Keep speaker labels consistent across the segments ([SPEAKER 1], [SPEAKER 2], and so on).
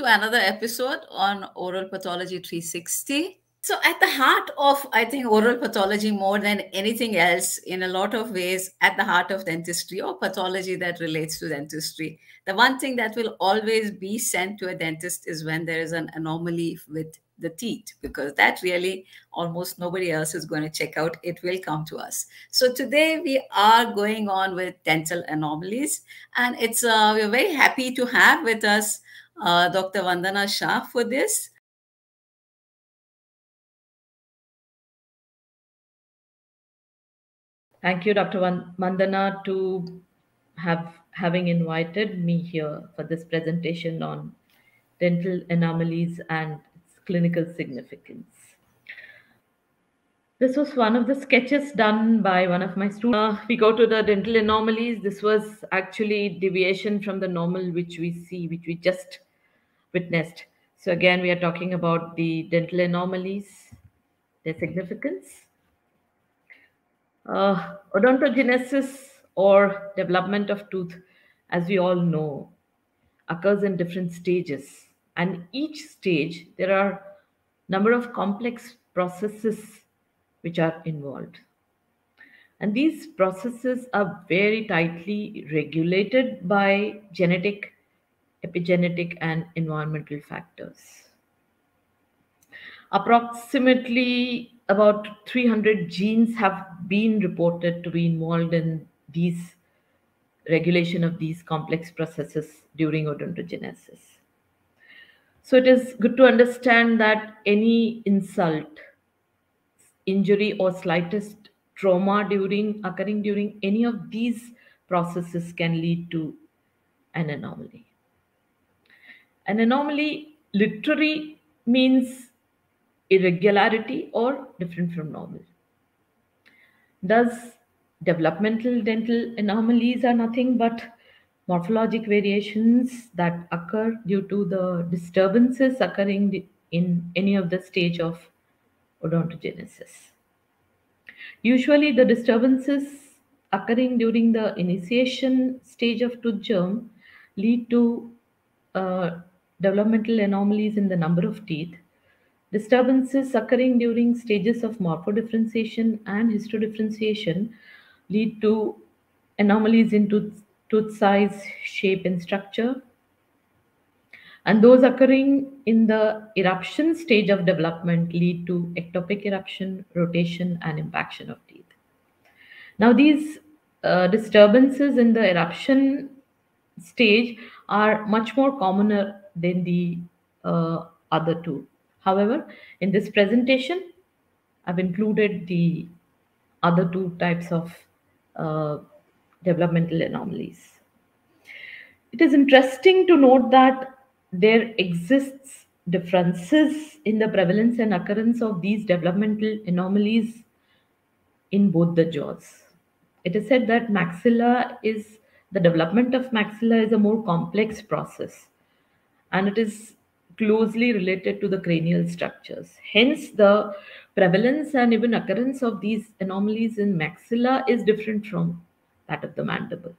[SPEAKER 1] to another episode on Oral Pathology 360. So at the heart of, I think, oral pathology more than anything else, in a lot of ways, at the heart of dentistry or pathology that relates to dentistry, the one thing that will always be sent to a dentist is when there is an anomaly with the teeth, because that really almost nobody else is going to check out. It will come to us. So today we are going on with dental anomalies, and it's we're very happy to have with us Dr. Vandana Shah for this.
[SPEAKER 2] Thank you, Dr. Vandana, to having invited me here for this presentation on dental anomalies and its clinical significance. This was one of the sketches done by one of my students. We go to the dental anomalies. This was actually deviation from the normal, which we just witnessed. So again, we are talking about the dental anomalies, their significance. Odontogenesis, or development of tooth, as we all know, occurs in different stages. And each stage, there are number of complex processes which are involved. And these processes are very tightly regulated by genetic, epigenetic, and environmental factors. Approximately about 300 genes have been reported to be involved in these regulation of these complex processes during odontogenesis. So it is good to understand that any insult, injury, or slightest trauma occurring during any of these processes can lead to an anomaly. An anomaly literally means irregularity or different from normal. Thus, developmental dental anomalies are nothing but morphologic variations that occur due to the disturbances occurring in any of the stage of odontogenesis. Usually, the disturbances occurring during the initiation stage of tooth germ lead to developmental anomalies in the number of teeth. Disturbances occurring during stages of morphodifferentiation and histodifferentiation lead to anomalies in tooth size, shape, and structure. And those occurring in the eruption stage of development lead to ectopic eruption, rotation, and impaction of teeth. Now, these disturbances in the eruption stage are much more commoner than the other two. However, in this presentation, I've included the other two types of developmental anomalies. It is interesting to note that there exists differences in the prevalence and occurrence of these developmental anomalies in both the jaws. It is said that the development of maxilla is a more complex process, and it is closely related to the cranial structures. Hence, the prevalence and even occurrence of these anomalies in maxilla is different from that of the mandible.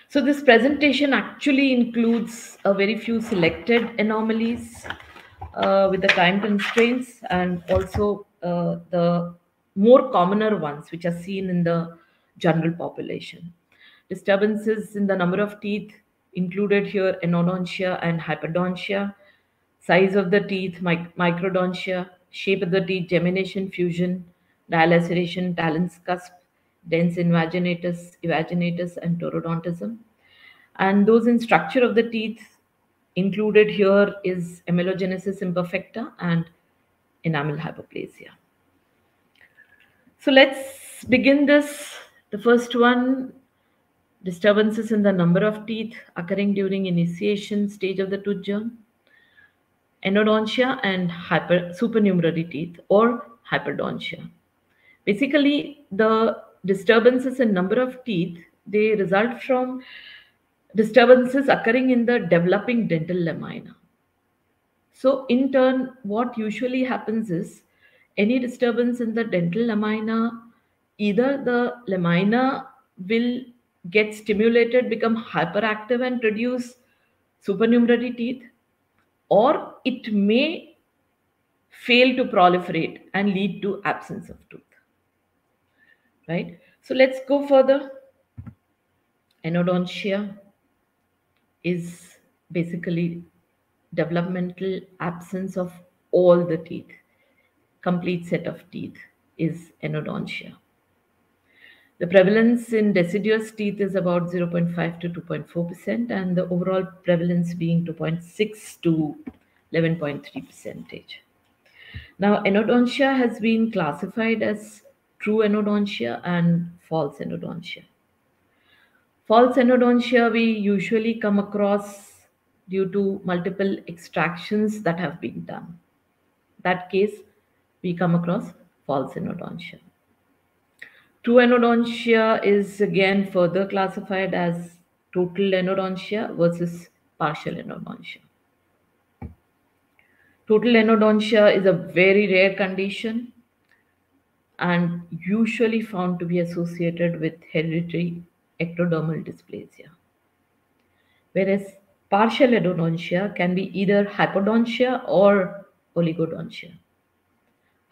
[SPEAKER 2] So this presentation actually includes a very few selected anomalies with the time constraints, and also the more commoner ones which are seen in the general population. Disturbances in the number of teeth included here: enodontia and hyperdontia, size of the teeth, microdontia, shape of the teeth, gemination, fusion, dilaceration, talons, cusp, dense invaginatus, evaginatus, and taurodontism. And those in structure of the teeth included here is AMELOGENESIS imperfecta and enamel hypoplasia. So let's begin this. The first one, disturbances in the number of teeth occurring during initiation stage of the tooth germ, enodontia and supernumerary teeth or hyperdontia. Basically, the disturbances in number of teeth, they result from disturbances occurring in the developing dental lamina. So in turn, what usually happens is any disturbance in the dental lamina, either the lamina will get stimulated, become hyperactive, and produce supernumerary teeth, or it may fail to proliferate and lead to absence of tooth. Right? So let's go further. Anodontia is basically developmental absence of all the teeth. Complete set of teeth is anodontia. The prevalence in deciduous teeth is about 0.5 to 2.4%, and the overall prevalence being 2.6 to 11.3%. Now, anodontia has been classified as true anodontia and false anodontia. False anodontia we usually come across due to multiple extractions that have been done. That case, we come across false anodontia. True anodontia is again further classified as total anodontia versus partial anodontia. Total anodontia is a very rare condition and usually found to be associated with hereditary ectodermal dysplasia. Whereas partial anodontia can be either hypodontia or oligodontia.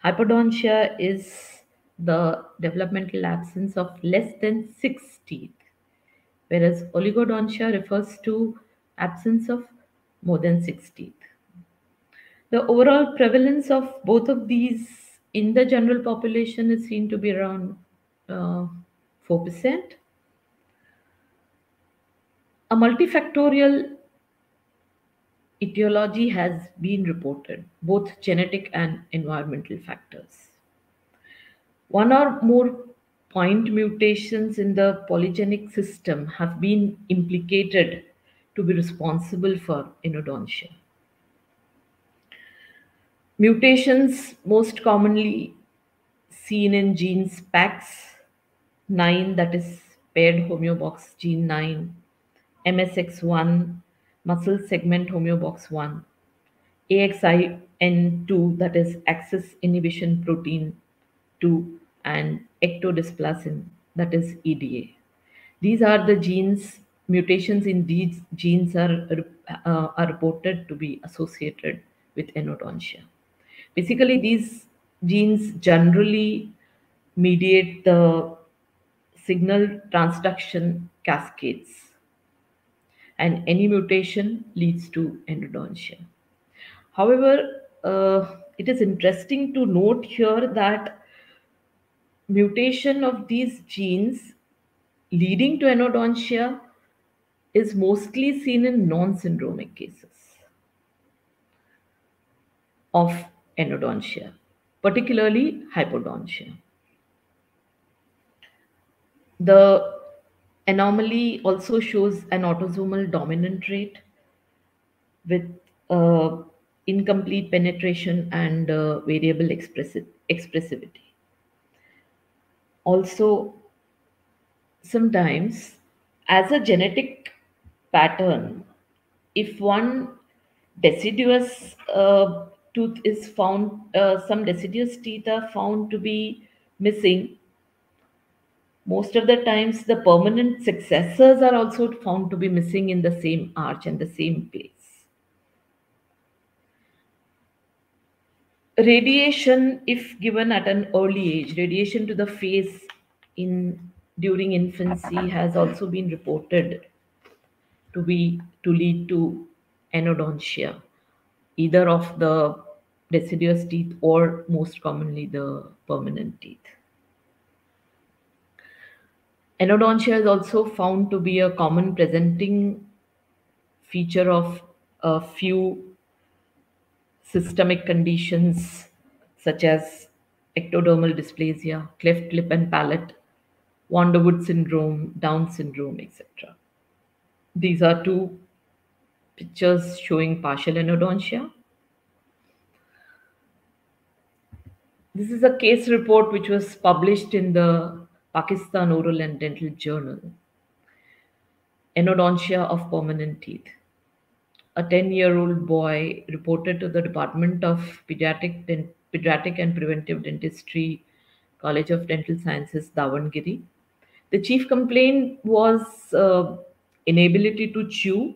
[SPEAKER 2] Hypodontia is the developmental absence of less than 6 teeth, whereas oligodontia refers to absence of more than 6 teeth. The overall prevalence of both of these in the general population is seen to be around 4%. A multifactorial etiology has been reported, both genetic and environmental factors. One or more point mutations in the polygenic system have been implicated to be responsible for anodontia. Mutations most commonly seen in genes PAX9, that is paired homeobox gene 9, MSX1, muscle segment homeobox 1, AXIN2, that is axis inhibition protein 2, and ectodysplasin, that is EDA. These are the genes, mutations in these genes are reported to be associated with anodontia. Basically, these genes generally mediate the signal transduction cascades, and any mutation leads to anodontia. However, it is interesting to note here that mutation of these genes leading to anodontia is mostly seen in non-syndromic cases of anodontia, particularly hypodontia. The anomaly also shows an autosomal dominant trait with incomplete penetration and variable expressivity. Also, sometimes, as a genetic pattern, if one deciduous tooth is found, some deciduous teeth are found to be missing, most of the times the permanent successors are also found to be missing in the same arch and the same place. Radiation, if given at an early age, radiation to the face during infancy has also been reported to lead to anodontia, either of the deciduous teeth or most commonly the permanent teeth. Anodontia is also found to be a common presenting feature of a few systemic conditions such as ectodermal dysplasia, cleft lip and palate, Vanderwood syndrome, Down syndrome, etc. These are two pictures showing partial anodontia. This is a case report which was published in the Pakistan Oral and Dental Journal. Anodontia of permanent teeth. A 10-year-old boy reported to the Department of Pediatric and Preventive Dentistry, College of Dental Sciences, Davangere, The chief complaint was inability to chew,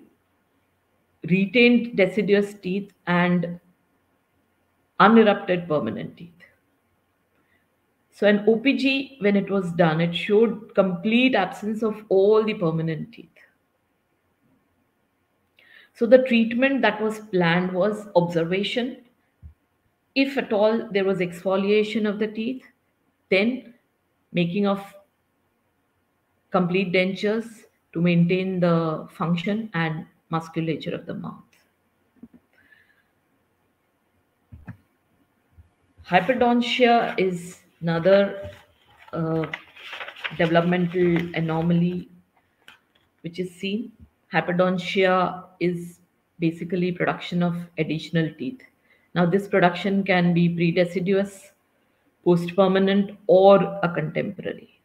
[SPEAKER 2] retained deciduous teeth, and unerupted permanent teeth. So an OPG, when it was done, it showed complete absence of all the permanent teeth. So the treatment that was planned was observation. If at all there was exfoliation of the teeth, then making of complete dentures to maintain the function and musculature of the mouth. Hyperdontia is another developmental anomaly which is seen. Hyperdontia is basically production of additional teeth. Now this production can be pre-deciduous, post-permanent, or a contemporary.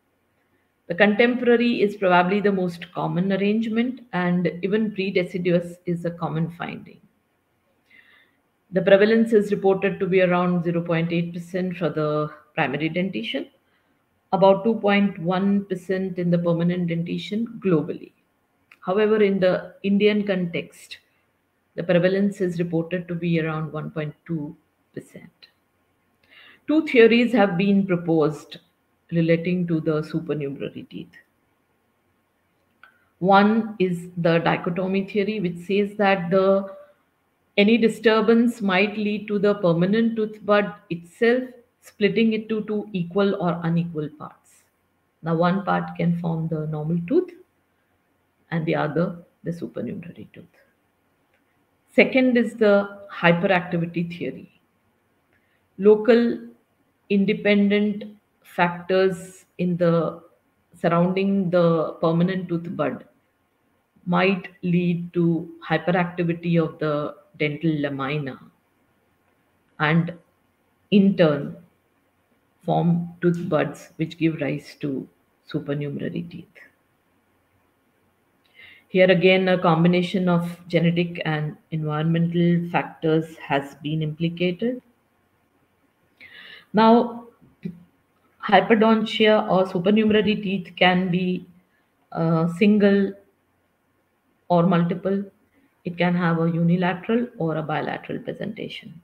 [SPEAKER 2] The contemporary is probably the most common arrangement, and even pre-deciduous is a common finding. The prevalence is reported to be around 0.8% for the primary dentition, about 2.1% in the permanent dentition globally. However, in the Indian context, the prevalence is reported to be around 1.2%. Two theories have been proposed relating to the supernumerary teeth. One is the dichotomy theory, which says that any disturbance might lead to the permanent tooth bud itself splitting it to two equal or unequal parts. Now, one part can form the normal tooth and the other the supernumerary tooth. Second is the hyperactivity theory. Local independent factors in the surrounding the permanent tooth bud might lead to hyperactivity of the dental lamina and in turn form tooth buds which give rise to supernumerary teeth. Here again, a combination of genetic and environmental factors has been implicated. Now, hyperdontia or supernumerary teeth can be single or multiple. It can have a unilateral or a bilateral presentation.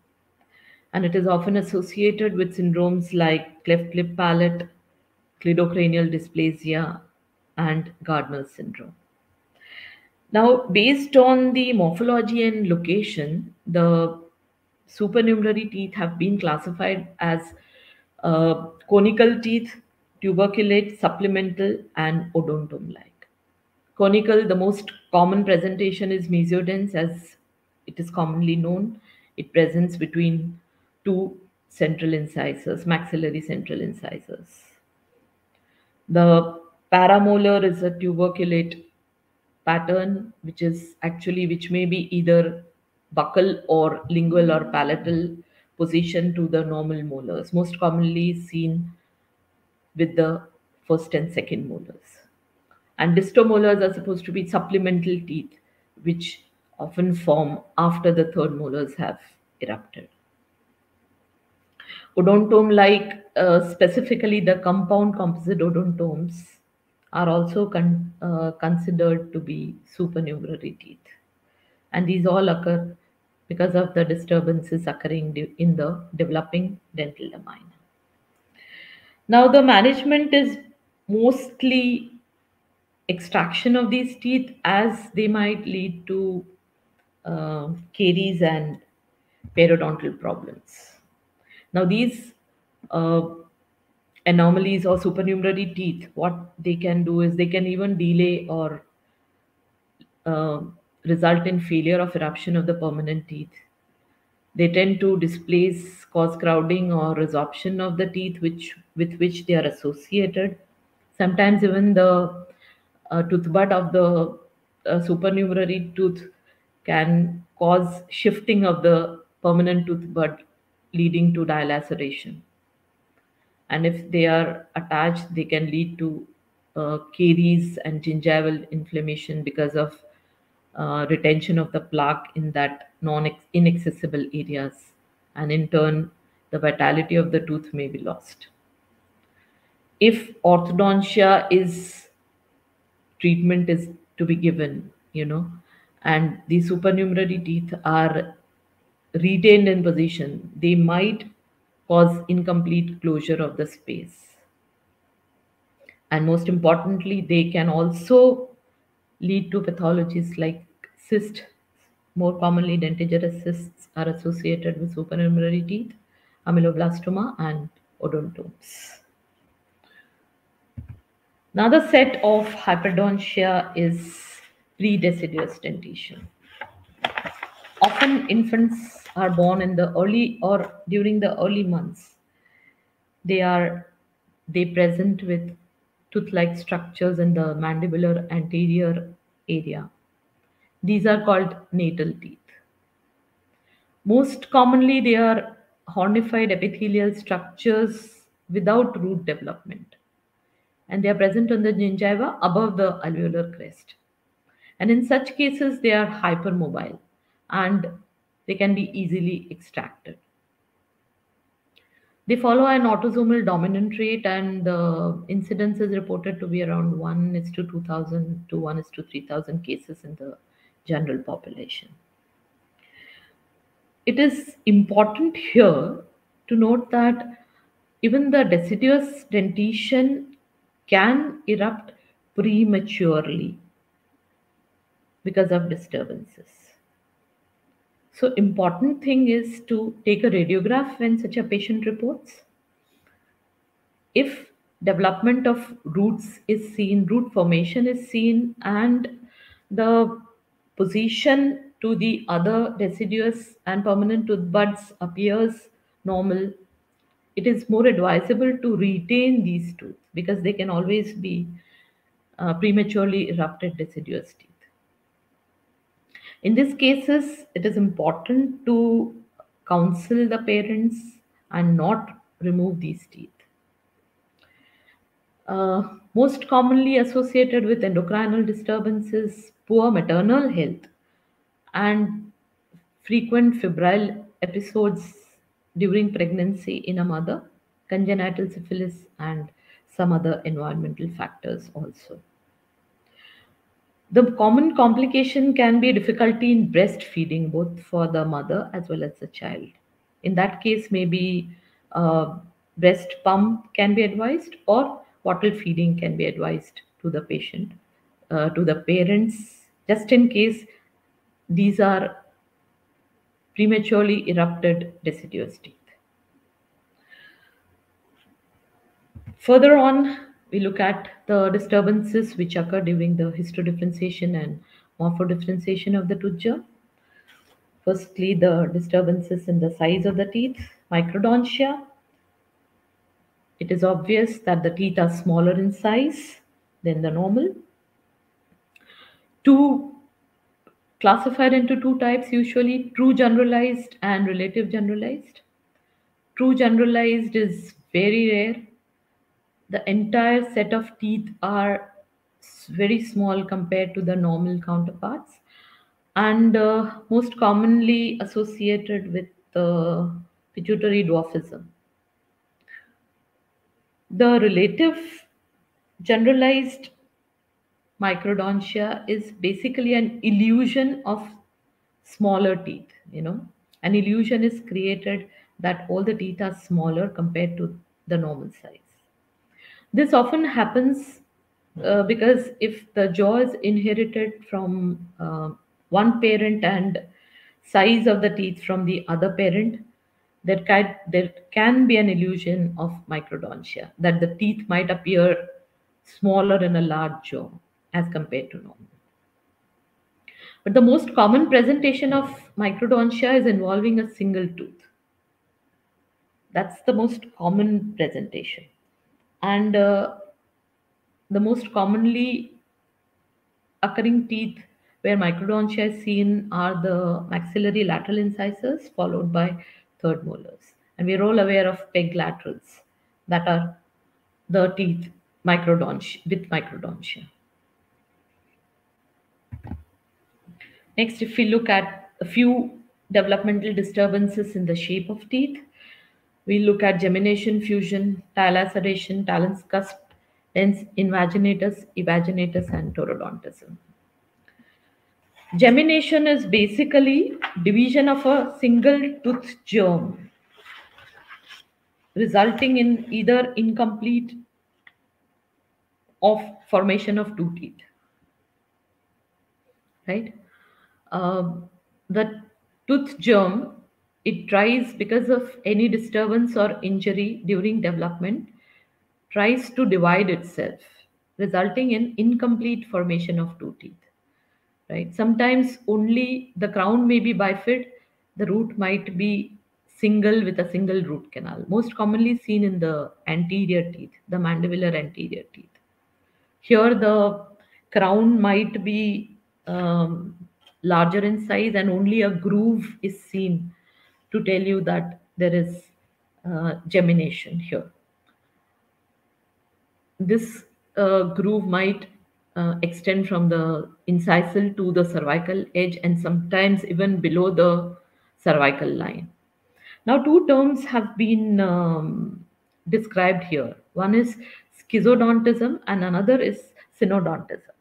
[SPEAKER 2] And it is often associated with syndromes like cleft lip palate, cleidocranial dysplasia, and Gardner's syndrome. Now, based on the morphology and location, the supernumerary teeth have been classified as conical teeth, tuberculate, supplemental, and odontum-like. Conical, the most common presentation is mesodense, as it is commonly known. It presents between two central incisors, maxillary central incisors. The paramolar is a tuberculate pattern, which may be either buccal or lingual or palatal position to the normal molars, most commonly seen with the first and second molars. And distomolars are supposed to be supplemental teeth, which often form after the third molars have erupted. Odontum, like specifically the compound composite odontomes, are also considered to be supernumerary teeth. And these all occur because of the disturbances occurring in the developing dental lamina. Now, the management is mostly extraction of these teeth, as they might lead to caries and periodontal problems. Now, these anomalies or supernumerary teeth, what they can do is they can even delay or result in failure of eruption of the permanent teeth. They tend to displace, cause crowding or resorption of the teeth with which they are associated. Sometimes even the tooth bud of the supernumerary tooth can cause shifting of the permanent tooth bud, leading to dilaceration. And if they are attached, they can lead to caries and gingival inflammation because of retention of the plaque in that inaccessible areas, and in turn the vitality of the tooth may be lost. if orthodontia is treatment is to be given, and the supernumerary teeth are retained in position, they might cause incomplete closure of the space. And most importantly, they can also lead to pathologies like cyst. More commonly, dentigerous cysts are associated with supernumerary teeth, ameloblastoma, and odontomes. Another set of hyperdontia is pre-deciduous dentition. Often infants are born in the early or during the early months. They present with tooth-like structures in the mandibular anterior area. These are called natal teeth. Most commonly, they are hornified epithelial structures without root development, and they are present on the gingiva above the alveolar crest. And in such cases, they are hypermobile and they can be easily extracted. They follow an autosomal dominant trait, and the incidence is reported to be around 1 is to 2000 to 1 is to 3000 cases in the general population. It is important here to note that even the deciduous dentition can erupt prematurely because of disturbances. So important thing is to take a radiograph when such a patient reports. If development of roots is seen, root formation is seen, and the position to the other deciduous and permanent tooth buds appears normal, it is more advisable to retain these tooth because they can always be prematurely erupted deciduous teeth. In these cases, it is important to counsel the parents and not remove these teeth. Most commonly associated with endocrinal disturbances, poor maternal health, and frequent febrile episodes during pregnancy in a mother, congenital syphilis, and some other environmental factors also. The common complication can be difficulty in breastfeeding, both for the mother as well as the child. In that case, maybe breast pump can be advised, or bottle feeding can be advised to the patient, to the parents, just in case these are prematurely erupted deciduous teeth. Further on, we look at the disturbances which occur during the histodifferentiation and morphodifferentiation of the tooth germ. Firstly, the disturbances in the size of the teeth, microdontia. It is obvious that the teeth are smaller in size than the normal. Two classified into two types usually, true generalized and relative generalized. True generalized is very rare. The entire set of teeth are very small compared to the normal counterparts, and most commonly associated with pituitary dwarfism. The relative generalized microdontia is basically an illusion of smaller teeth. An illusion is created that all the teeth are smaller compared to the normal size. This often happens because if the jaw is inherited from one parent and size of the teeth from the other parent, there can be an illusion of microdontia, that the teeth might appear smaller in a large jaw as compared to normal. But the most common presentation of microdontia is involving a single tooth. That's the most common presentation. And the most commonly occurring teeth where microdontia is seen are the maxillary lateral incisors, followed by third molars. And we're all aware of peg laterals, that are the teeth with microdontia. Next, if we look at a few developmental disturbances in the shape of teeth, We look at gemination, fusion, dilaceration, talons, cusp, hence invaginatus, evaginatus, and taurodontism. Gemination is basically division of a single tooth germ, resulting in either incomplete of formation of two teeth. Right? The tooth germ, it tries, because of any disturbance or injury during development, tries to divide itself, resulting in incomplete formation of two teeth. Right? Sometimes only the crown may be bifid, the root might be single with a single root canal, most commonly seen in the anterior teeth, the mandibular anterior teeth. Here, the crown might be larger in size, and only a groove is seen to tell you that there is gemination here. This groove might extend from the incisal to the cervical edge, and sometimes even below the cervical line. Now, two terms have been described here. One is schizodontism and another is synodontism.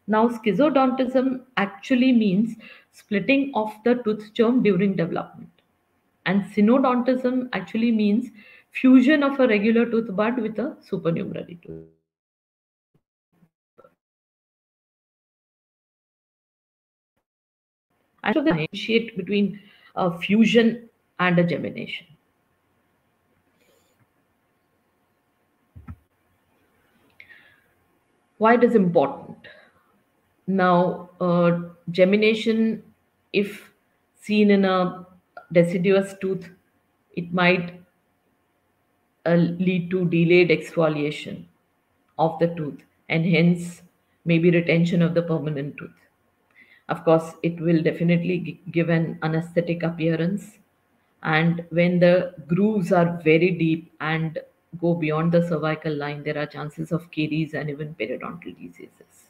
[SPEAKER 2] Now, schizodontism actually means splitting of the tooth germ during development. And synodontism actually means fusion of a regular tooth bud with a supernumerary tooth bud. And so they differentiate between a fusion and a gemination. Why it is important? Now, gemination, if seen in a deciduous tooth, it might lead to delayed exfoliation of the tooth, and hence maybe retention of the permanent tooth. Of course, it will definitely give an anesthetic appearance, and when the grooves are very deep and go beyond the cervical line, there are chances of caries and even periodontal diseases.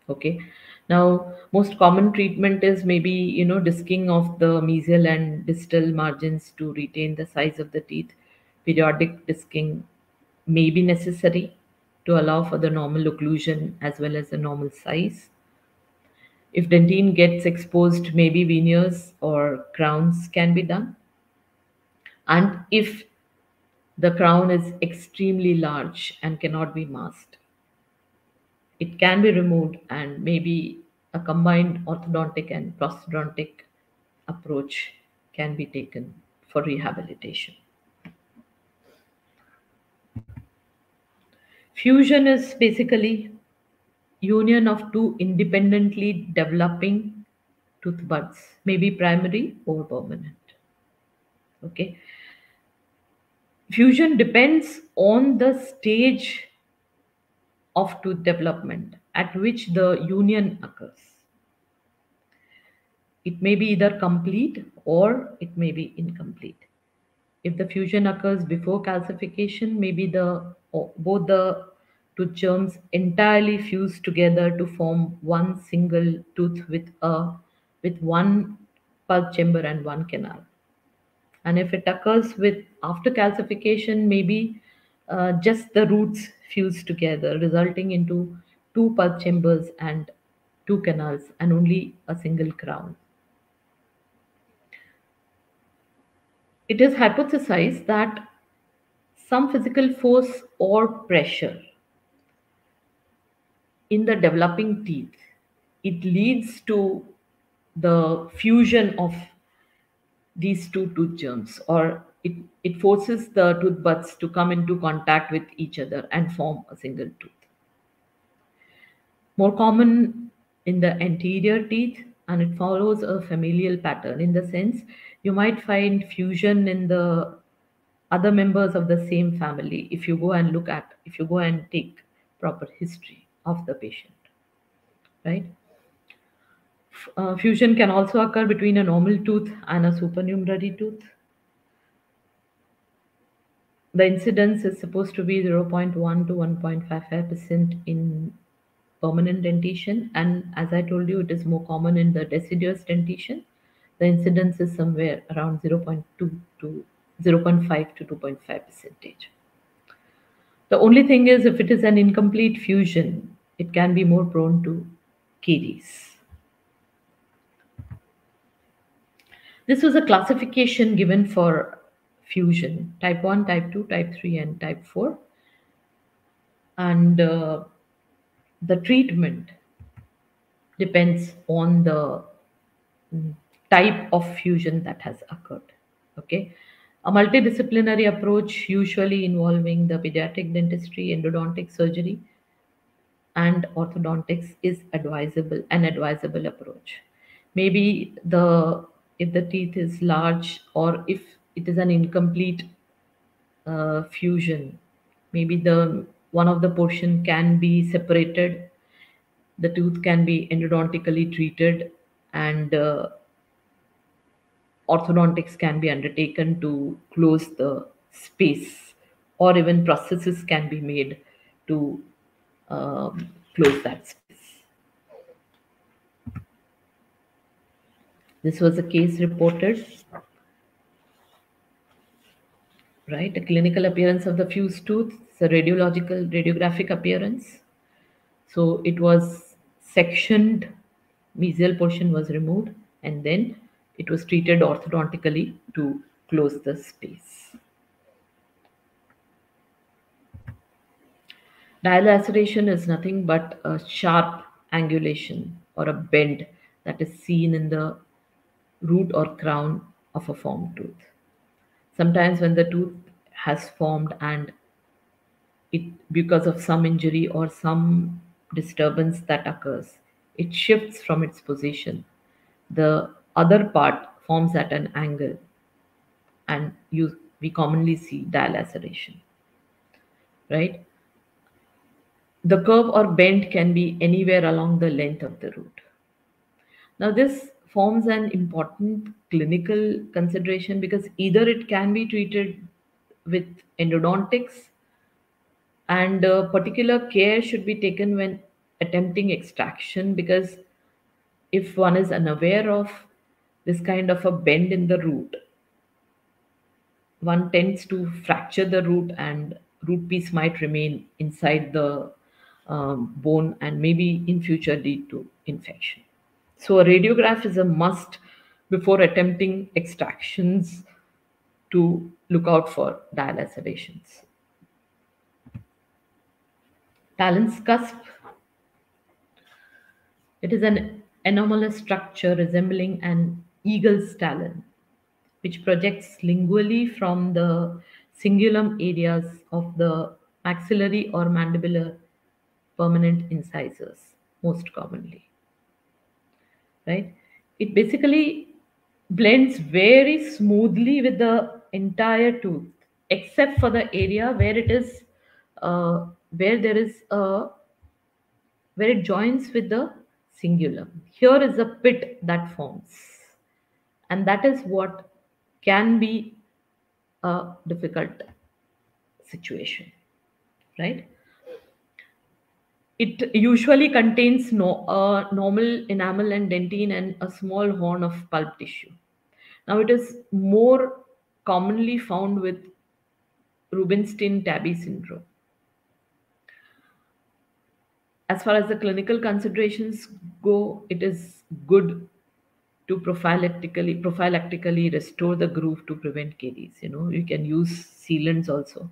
[SPEAKER 2] Okay. Now, most common treatment is maybe, disking of the mesial and distal margins to retain the size of the teeth. Periodic disking may be necessary to allow for the normal occlusion as well as the normal size. If dentine gets exposed, maybe veneers or crowns can be done. And if the crown is extremely large and cannot be masked, it can be removed, and maybe a combined orthodontic and prosthodontic approach can be taken for rehabilitation. Fusion is basically union of two independently developing tooth buds, maybe primary or permanent. Okay. Fusion depends on the stage of tooth development at which the union occurs. It may be either complete or it may be incomplete. If the fusion occurs before calcification, maybe both the tooth germs entirely fuse together to form one single tooth with one pulp chamber and one canal. And if it occurs with after calcification, maybe just the roots fuse together, resulting into two pulp chambers and two canals and only a single crown. It is hypothesized that some physical force or pressure in the developing teeth, it leads to the fusion of these two tooth germs, or it forces the tooth buds to come into contact with each other and form a single tooth. More common in the anterior teeth, and it follows a familial pattern in the sense you might find fusion in the other members of the same family if you go and take proper history of the patient, right? Fusion can also occur between a normal tooth and a supernumerary tooth. The incidence is supposed to be 0.1 to 1.55% in permanent dentition, and as I told you, it is more common in the deciduous dentition. The incidence is somewhere around 0.2 to 0.5 to 2.5%. The only thing is, if it is an incomplete fusion, it can be more prone to caries. This was a classification given for fusion, type 1, type 2, type 3, and type 4. And the treatment depends on the type of fusion that has occurred. Okay. A multidisciplinary approach, usually involving the pediatric dentistry, endodontic surgery, and orthodontics, is an advisable approach. Maybe if the teeth is large, or if it is an incomplete fusion, maybe the one of the portion can be separated, the tooth can be endodontically treated, and orthodontics can be undertaken to close the space, or even processes can be made to close that space. This was a case reported, right? A clinical appearance of the fused tooth, it's a radiographic appearance. So it was sectioned, mesial portion was removed, and then it was treated orthodontically to close the space. Dilaceration is nothing but a sharp angulation or a bend that is seen in the root or crown of a formed tooth. Sometimes when the tooth has formed and because of some injury or some disturbance that occurs, it shifts from its position. The other part forms at an angle, and we commonly see dilaceration, right? The curve or bend can be anywhere along the length of the root. Now, this forms an important clinical consideration because either it can be treated with endodontics, and particular care should be taken when attempting extraction, because if one is unaware of this kind of a bend in the root, one tends to fracture the root, and root piece might remain inside the bone and maybe in future lead to infection. So a radiograph is a must before attempting extractions to look out for dilacerations. Talon's cusp. It is an anomalous structure resembling an eagle's talon, which projects lingually from the cingulum areas of the maxillary or mandibular permanent incisors, most commonly. Right? It basically blends very smoothly with the entire tooth, except for the area where it is, where it joins with the cingulum. Here is a pit that forms, and that is what can be a difficult situation, right? It usually contains normal enamel and dentine and a small horn of pulp tissue. Now, it is more commonly found with Rubinstein-Tabby syndrome. As far as the clinical considerations go, it is good to prophylactically restore the groove to prevent caries. You can use sealants also.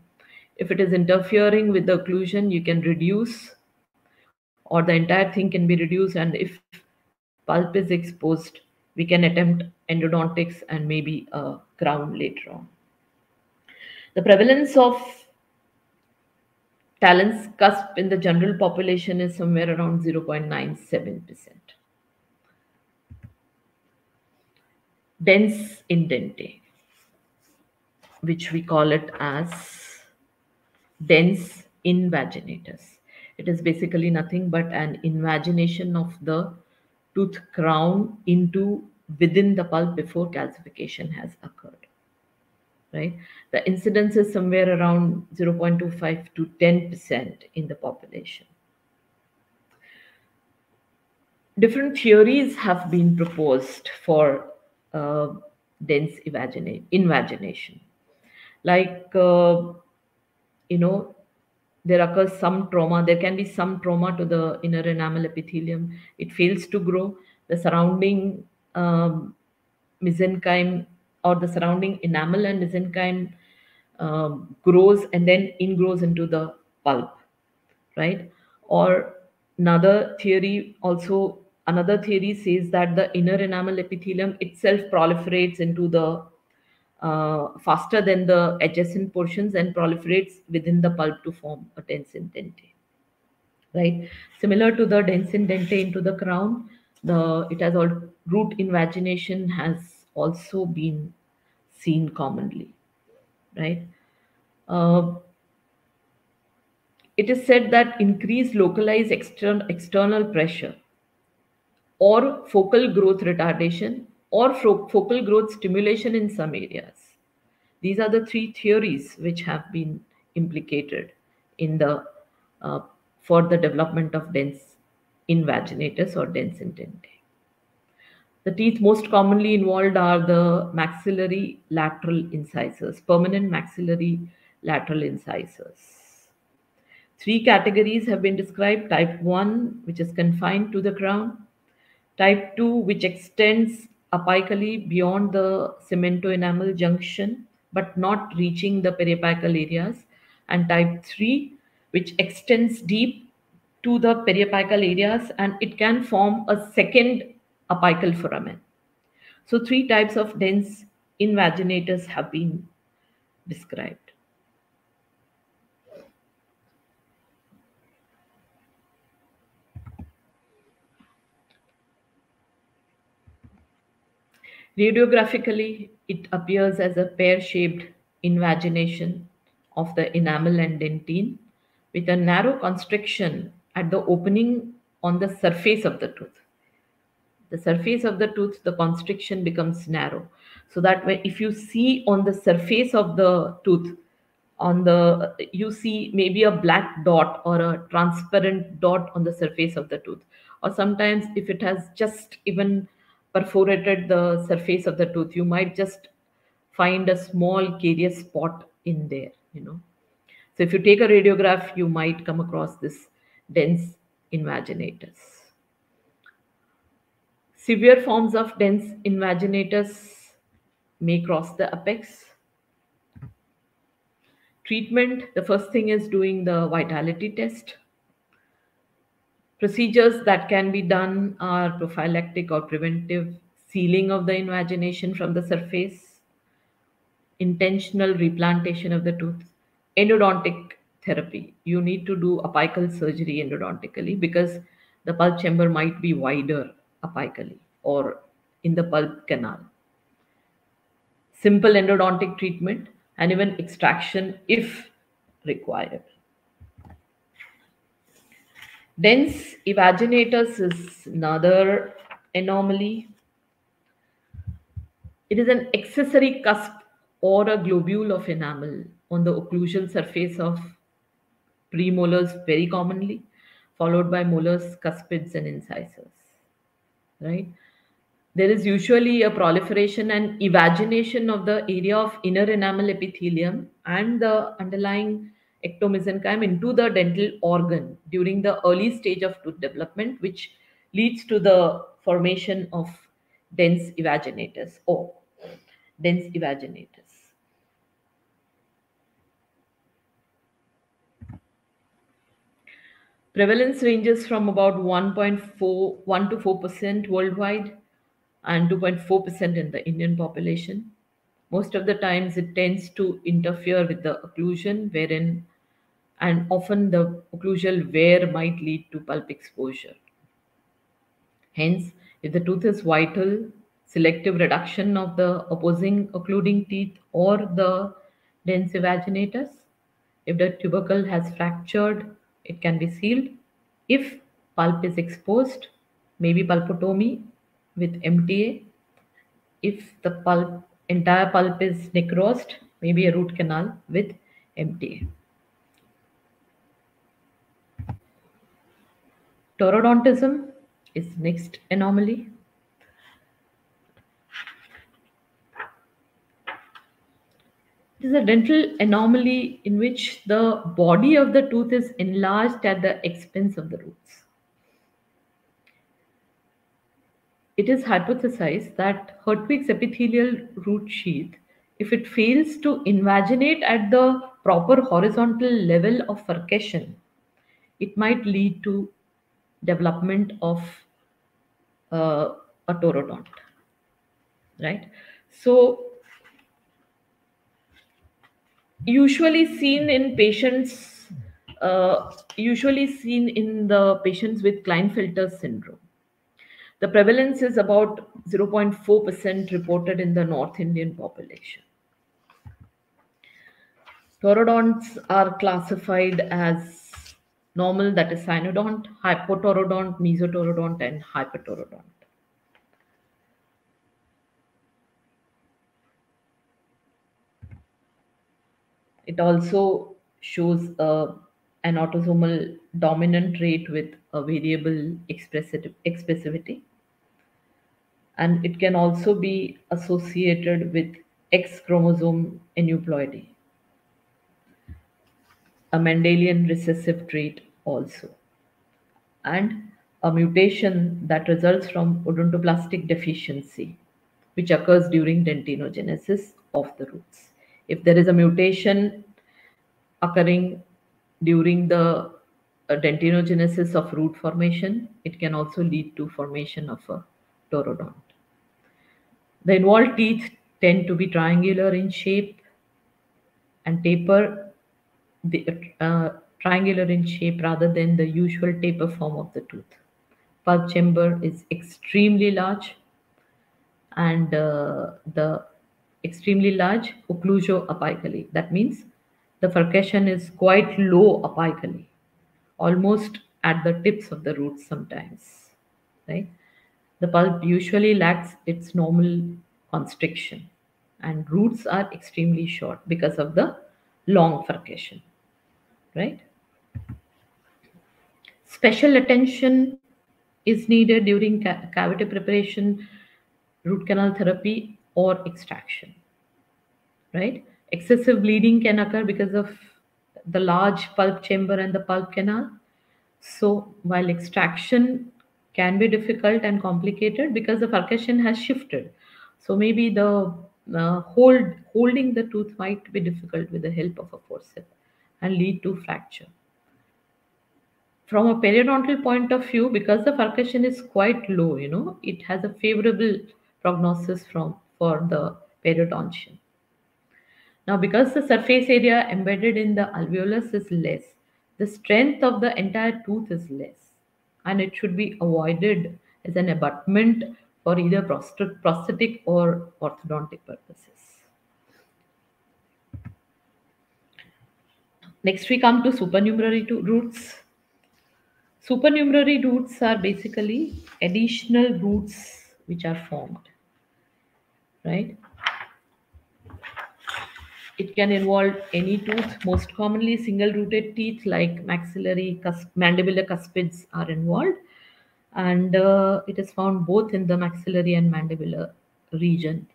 [SPEAKER 2] If it is interfering with the occlusion, you can reduce, or the entire thing can be reduced, and if pulp is exposed, we can attempt endodontics and maybe a crown later on. The prevalence of Talon's cusp in the general population is somewhere around 0.97%. Dense in dente, which we call it as dense invaginatus. It is basically nothing but an invagination of the tooth crown within the pulp before calcification has occurred. Right? The incidence is somewhere around 0.25 to 10% in the population. Different theories have been proposed for dense invagination. Like, there occurs some trauma. There can be some trauma to the inner enamel epithelium. It fails to grow. The surrounding mesenchyme, or the surrounding enamel and mesenchyme, grows and then ingrows into the pulp, right? Or another theory says that the inner enamel epithelium itself proliferates into the faster than the adjacent portions and proliferates within the pulp to form a dense indente, right? Similar to the dense indente into the crown, root invagination has also been seen commonly, right? Uh, it is said that increased localized external pressure or focal growth retardation or focal growth stimulation in some areas. These are the three theories which have been implicated in the uh, for the development of dense invaginatus or dense indente. The teeth most commonly involved are the maxillary lateral incisors, permanent maxillary lateral incisors. Three categories have been described: type 1, which is confined to the crown; type 2, which extends apically beyond the cemento-enamel junction but not reaching the periapical areas; and type 3, which extends deep to the periapical areas and it can form a second apical foramen. So, three types of dense invaginatus have been described. Radiographically, it appears as a pear-shaped invagination of the enamel and dentine with a narrow constriction at the opening on the surface of the tooth. The surface of the tooth, the constriction becomes narrow. So that if you see on the surface of the tooth, you see maybe a black dot or a transparent dot on the surface of the tooth, or sometimes if it has just even perforated the surface of the tooth, you might just find a small carious spot in there. So if you take a radiograph, you might come across this dense invaginatus. Severe forms of dense invaginatus may cross the apex. Treatment, the first thing is doing the vitality test. Procedures that can be done are prophylactic or preventive sealing of the invagination from the surface, intentional replantation of the tooth, endodontic therapy. You need to do apical surgery endodontically because the pulp chamber might be wider apically or in the pulp canal. Simple endodontic treatment and even extraction if required. Dense evaginatus is another anomaly. It is an accessory cusp or a globule of enamel on the occlusal surface of premolars very commonly, followed by molars, cuspids, and incisors. Right? There is usually a proliferation and evagination of the area of inner enamel epithelium and the underlying ectomesenchyme into the dental organ during the early stage of tooth development, which leads to the formation of dense evaginatus or dense evaginatus. Prevalence ranges from about 1.41 to 4% worldwide and 2.4% in the Indian population. Most of the times it tends to interfere with the occlusion, and often the occlusal wear might lead to pulp exposure. Hence, if the tooth is vital, selective reduction of the opposing occluding teeth or the dense evaginatus. If the tubercle has fractured, it can be sealed. If pulp is exposed, maybe pulpotomy with MTA. If the entire pulp is necrosed, maybe a root canal with MTA. Taurodontism is next anomaly. It is a dental anomaly in which the body of the tooth is enlarged at the expense of the roots. It is hypothesized that Hertwig's epithelial root sheath, if it fails to invaginate at the proper horizontal level of furcation, it might lead to development of a taurodont, right? So usually seen in patients, usually seen in the patients with Klinefelter syndrome. The prevalence is about 0.4% reported in the North Indian population. Taurodonts are classified as normal, that is cynodont, hypotaurodont, mesotaurodont, and hypertaurodont. It also shows an autosomal dominant trait with a variable expressivity. And it can also be associated with X chromosome aneuploidy, a Mendelian recessive trait also, and a mutation that results from odontoblastic deficiency, which occurs during dentinogenesis of the roots. If there is a mutation occurring during the dentinogenesis of root formation, it can also lead to formation of a taurodont. The involved teeth tend to be triangular in shape and taper, triangular in shape rather than the usual taper form of the tooth. Pulp chamber is extremely large, and the extremely large occluso-apically. That means the furcation is quite low apically, almost at the tips of the roots sometimes, right? The pulp usually lacks its normal constriction, and roots are extremely short because of the long furcation, right? Special attention is needed during cavity preparation, root canal therapy, or extraction, right? Excessive bleeding can occur because of the large pulp chamber and the pulp canal. So while extraction can be difficult and complicated because the furcation has shifted, so maybe the holding the tooth might be difficult with the help of a forceps and lead to fracture. From a periodontal point of view, because the furcation is quite low, it has a favorable prognosis for the periodontian. Now, because the surface area embedded in the alveolus is less, the strength of the entire tooth is less, and it should be avoided as an abutment for either prosthetic or orthodontic purposes. Next, we come to supernumerary roots. Supernumerary roots are basically additional roots which are formed, right? It can involve any tooth, most commonly single-rooted teeth like mandibular cuspids are involved, and it is found both in the maxillary and mandibular region,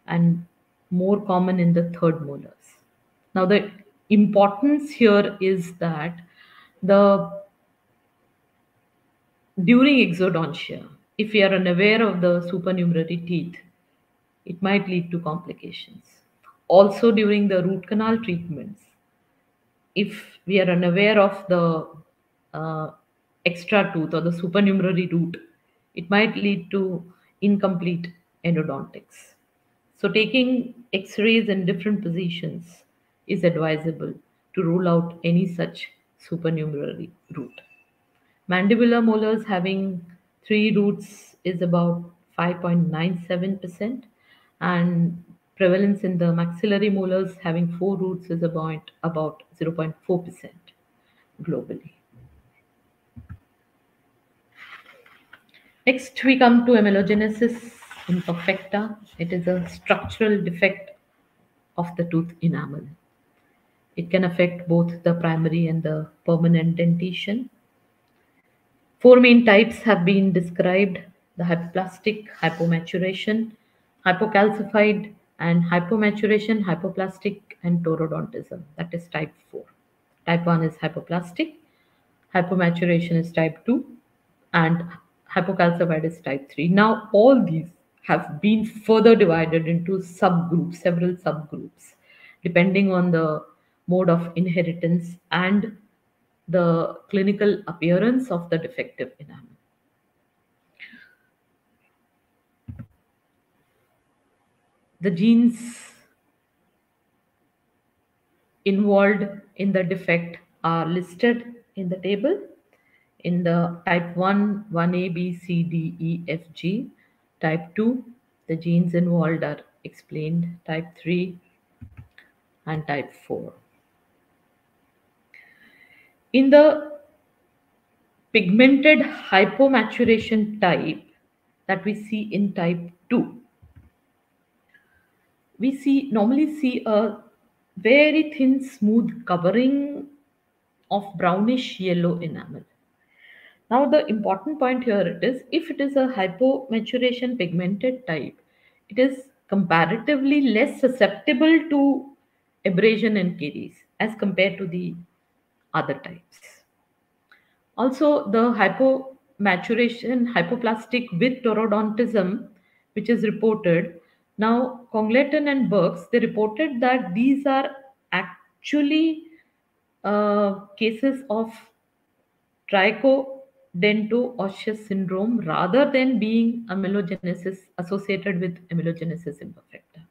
[SPEAKER 2] and more common in the third molars. Now, the importance here is that during exodontia, if we are unaware of the supernumerary teeth, it might lead to complications. Also, during the root canal treatments, if we are unaware of the extra tooth or the supernumerary root, it might lead to incomplete endodontics. So, taking X-rays in different positions is advisable to rule out any such supernumerary root. Mandibular molars having 3 roots is about 5.97%, and prevalence in the maxillary molars having 4 roots is about 0.4% globally. Next, we come to amelogenesis imperfecta. It is a structural defect of the tooth enamel. It can affect both the primary and the permanent dentition. 4 main types have been described: the hypoplastic, hypomaturation, hypocalcified, and hypomaturation, hypoplastic, and taurodontism. That is type 4. Type 1 is hypoplastic, hypomaturation is type 2, and hypocalcified is type 3. Now, all these have been further divided into subgroups, several subgroups, depending on the mode of inheritance and the clinical appearance of the defective enamel. The genes involved in the defect are listed in the table. In the type 1, 1A, B, C, D, E, F, G. Type 2, the genes involved are explained. Type 3 and type 4. In the pigmented hypomaturation type that we see in type 2, we normally see a very thin smooth covering of brownish yellow enamel. Now the important point here it is, if it is a hypomaturation pigmented type, it is comparatively less susceptible to abrasion and caries as compared to the other types. Also, the hypomaturation hypoplastic with taurodontism, which is reported, now Congleton and Burks, they reported that these are actually cases of trichodento-osseous syndrome rather than being amelogenesis associated with amelogenesis imperfecta.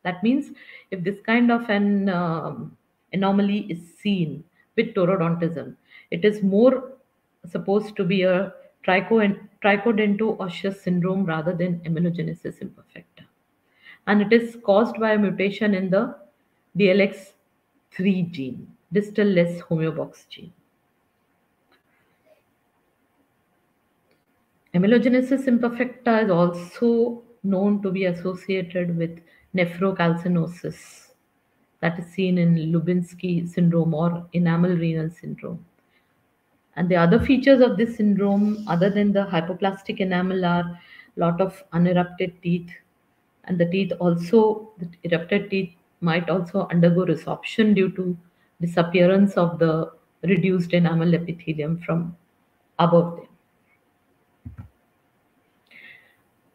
[SPEAKER 2] That means if this kind of an anomaly is seen with taurodontism, it is more supposed to be a trichodento-osseous syndrome rather than amelogenesis imperfecta. And it is caused by a mutation in the DLX3 gene, distal less homeobox gene. Amelogenesis imperfecta is also known to be associated with nephrocalcinosis, that is seen in Lubinsky syndrome or enamel renal syndrome. And the other features of this syndrome, other than the hypoplastic enamel, are a lot of unerupted teeth, and the teeth also, the erupted teeth might also undergo resorption due to disappearance of the reduced enamel epithelium from above them.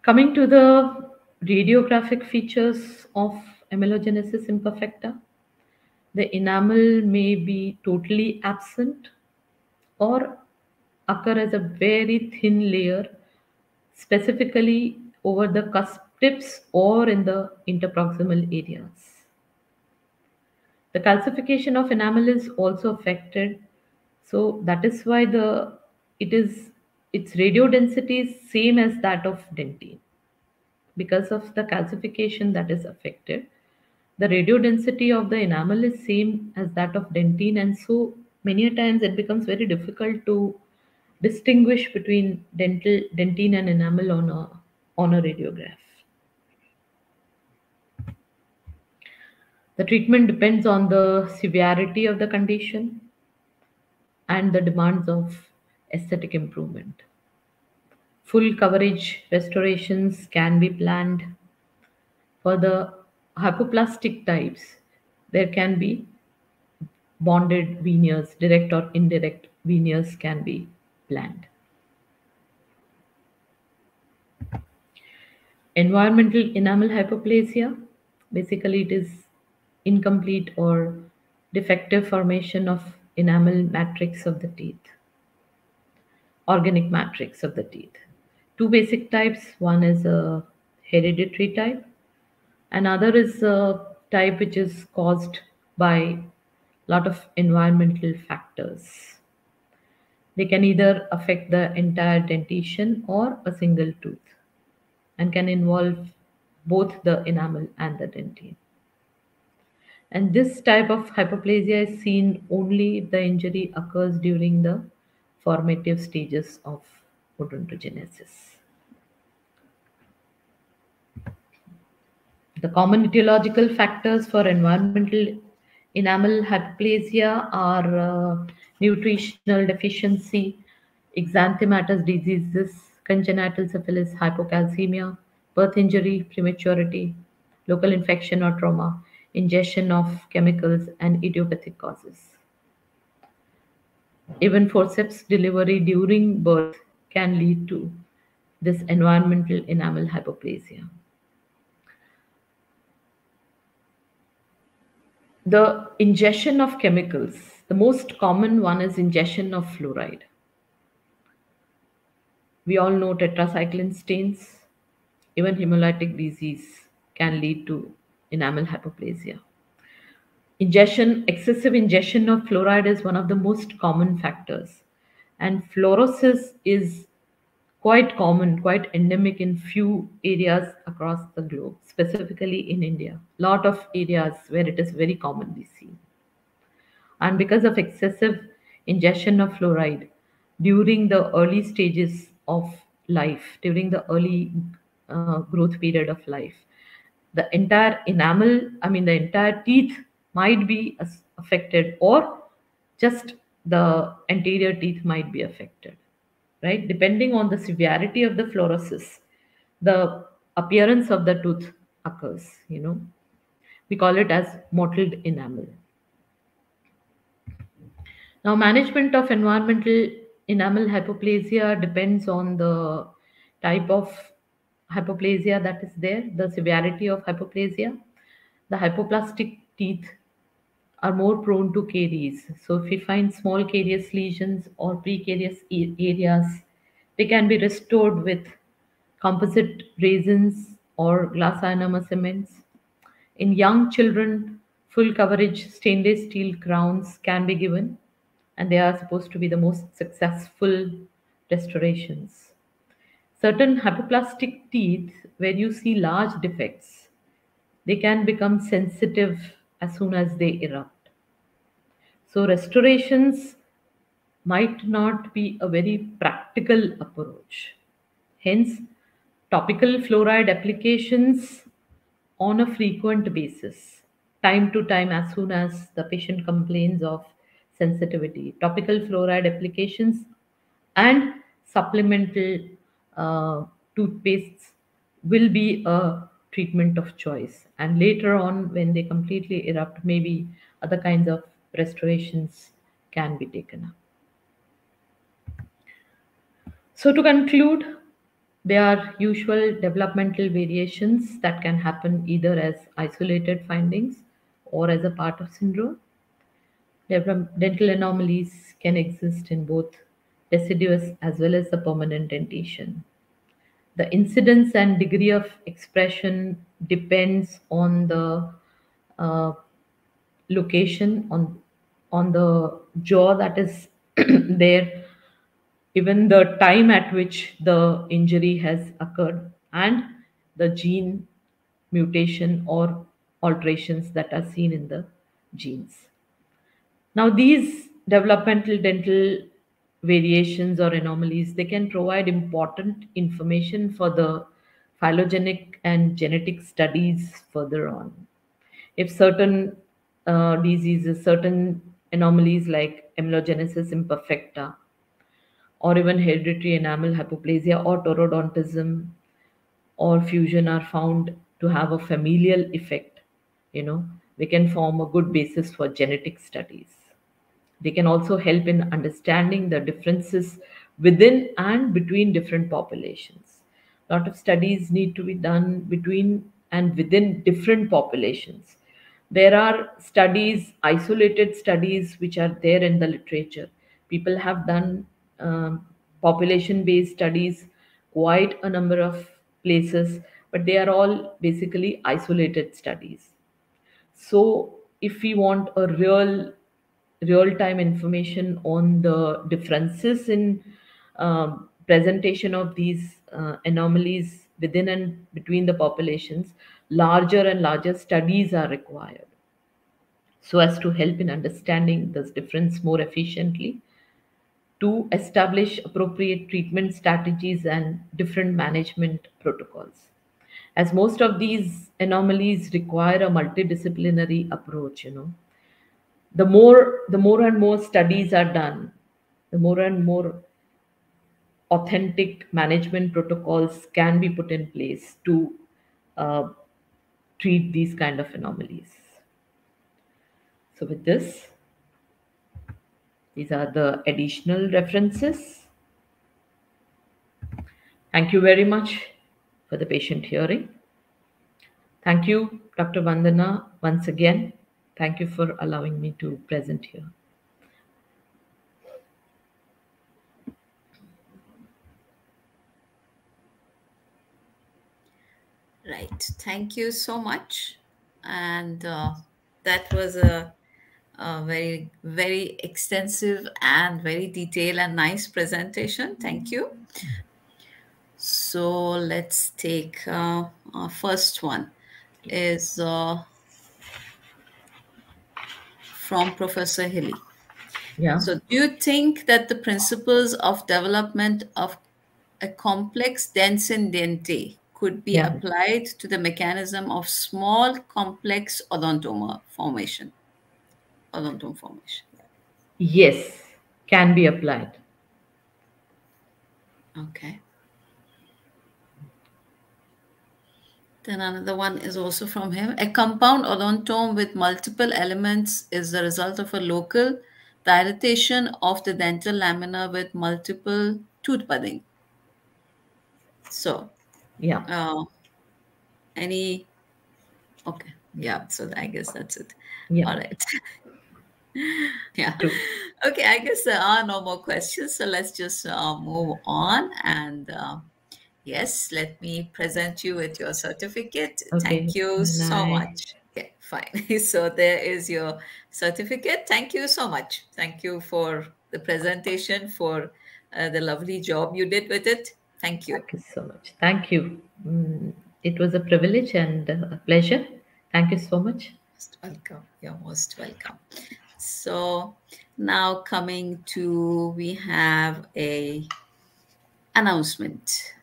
[SPEAKER 2] Coming to the radiographic features of amelogenesis imperfecta, the enamel may be totally absent or occur as a very thin layer, specifically over the cusp tips or in the interproximal areas. The calcification of enamel is also affected, so that is why its radiodensity is same as that of dentine. Because of the calcification that is affected, the radiodensity of the enamel is same as that of dentine, and so many a times it becomes very difficult to distinguish between dentine and enamel on a radiograph. The treatment depends on the severity of the condition and the demands of aesthetic improvement. Full coverage restorations can be planned. For the hypoplastic types, there can be bonded veneers, direct or indirect veneers can be planned. Environmental enamel hypoplasia, basically it is incomplete or defective formation of enamel matrix of the teeth, organic matrix of the teeth. Two basic types, one is a hereditary type, another is a type which is caused by a lot of environmental factors. They can either affect the entire dentition or a single tooth and can involve both the enamel and the dentine. And this type of hypoplasia is seen only if the injury occurs during the formative stages of odontogenesis. The common etiological factors for environmental enamel hypoplasia are nutritional deficiency, exanthematous diseases, congenital syphilis, hypocalcemia, birth injury, prematurity, local infection or trauma, ingestion of chemicals, and idiopathic causes. Even forceps delivery during birth can lead to this environmental enamel hypoplasia. The ingestion of chemicals, the most common one is ingestion of fluoride. We all know tetracycline stains, even hemolytic disease can lead to enamel hypoplasia. Excessive ingestion of fluoride is one of the most common factors. And fluorosis is quite common, quite endemic in few areas across the globe, specifically in India. Lot of areas where it is very commonly seen. And because of excessive ingestion of fluoride during the early stages of life, during the early growth period of life, the entire enamel, the entire teeth might be affected, or just the anterior teeth might be affected, right? Depending on the severity of the fluorosis, the appearance of the tooth occurs, We call it as mottled enamel. Now, management of environmental enamel hypoplasia depends on the type of hypoplasia that is there, the severity of hypoplasia. The hypoplastic teeth are more prone to caries. So, if we find small carious lesions or precarious areas, they can be restored with composite resins or glass ionomer cements. In young children, full coverage stainless steel crowns can be given, and they are supposed to be the most successful restorations. Certain hypoplastic teeth, where you see large defects, they can become sensitive as soon as they erupt. So, restorations might not be a very practical approach. Hence, topical fluoride applications on a frequent basis, time to time, as soon as the patient complains of sensitivity. Topical fluoride applications and supplemental toothpastes will be a treatment of choice. And later on, when they completely erupt, maybe other kinds of restorations can be taken up. So, to conclude, there are usual developmental variations that can happen either as isolated findings or as a part of syndrome. Dental anomalies can exist in both deciduous as well as the permanent dentition. The incidence and degree of expression depends on the uh, location, on the jaw that is there, even the time at which the injury has occurred, and the gene mutation or alterations that are seen in the genes. Now, these developmental dental variations or anomalies, they can provide important information for the phylogenetic and genetic studies further on. If certain diseases, certain anomalies like amelogenesis imperfecta, or even hereditary enamel hypoplasia or taurodontism or fusion are found to have a familial effect, they can form a good basis for genetic studies. They can also help in understanding the differences within and between different populations. A lot of studies need to be done between and within different populations. There are studies, isolated studies, which are there in the literature. People have done population based studies, quite a number of places, but they are all basically isolated studies. So, if we want a real time information on the differences in presentation of these anomalies within and between the populations, larger and larger studies are required so as to help in understanding this difference more efficiently, to establish appropriate treatment strategies and different management protocols. As most of these anomalies require a multidisciplinary approach, the more and more studies are done, the more and more authentic management protocols can be put in place to uh, treat these kind of anomalies. So with this, these are the additional references. Thank you very much for the patient hearing. Thank you, Dr. Vandana, once again. Thank you for allowing me to present here.
[SPEAKER 1] Right. Thank you so much. And that was a very, very extensive and very detailed and nice presentation. Thank you. So let's take our first one is from Professor Hilly.
[SPEAKER 2] Yeah.
[SPEAKER 1] So do you think that the principles of development of a complex dense and dente could be
[SPEAKER 2] Yeah.
[SPEAKER 1] applied to the mechanism of small complex odontoma formation? Odontome formation.
[SPEAKER 2] Yes, can be applied.
[SPEAKER 1] Okay. Then another one is also from him. A compound odontome with multiple elements is the result of a local dilatation of the dental lamina with multiple tooth budding. So,
[SPEAKER 2] Yeah.
[SPEAKER 1] any, okay. Yeah, so I guess that's it.
[SPEAKER 2] Yeah.
[SPEAKER 1] All right. Yeah.
[SPEAKER 2] True.
[SPEAKER 1] Okay, I guess there are no more questions. So let's just move on. And yes, let me present you with your certificate.
[SPEAKER 2] Okay.
[SPEAKER 1] Thank you
[SPEAKER 2] And
[SPEAKER 1] so
[SPEAKER 2] I,
[SPEAKER 1] much. Okay, fine. So there is your certificate. Thank you so much. Thank you for the presentation, for the lovely job you did with it. Thank you.
[SPEAKER 2] thank you so much. Thank you. It was a privilege and a pleasure. Thank you so much.
[SPEAKER 1] Most welcome. You're most welcome. So now coming to, we have a announcement.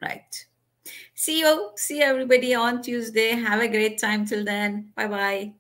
[SPEAKER 1] Right. See you. See everybody on Tuesday. Have a great time till then. Bye bye.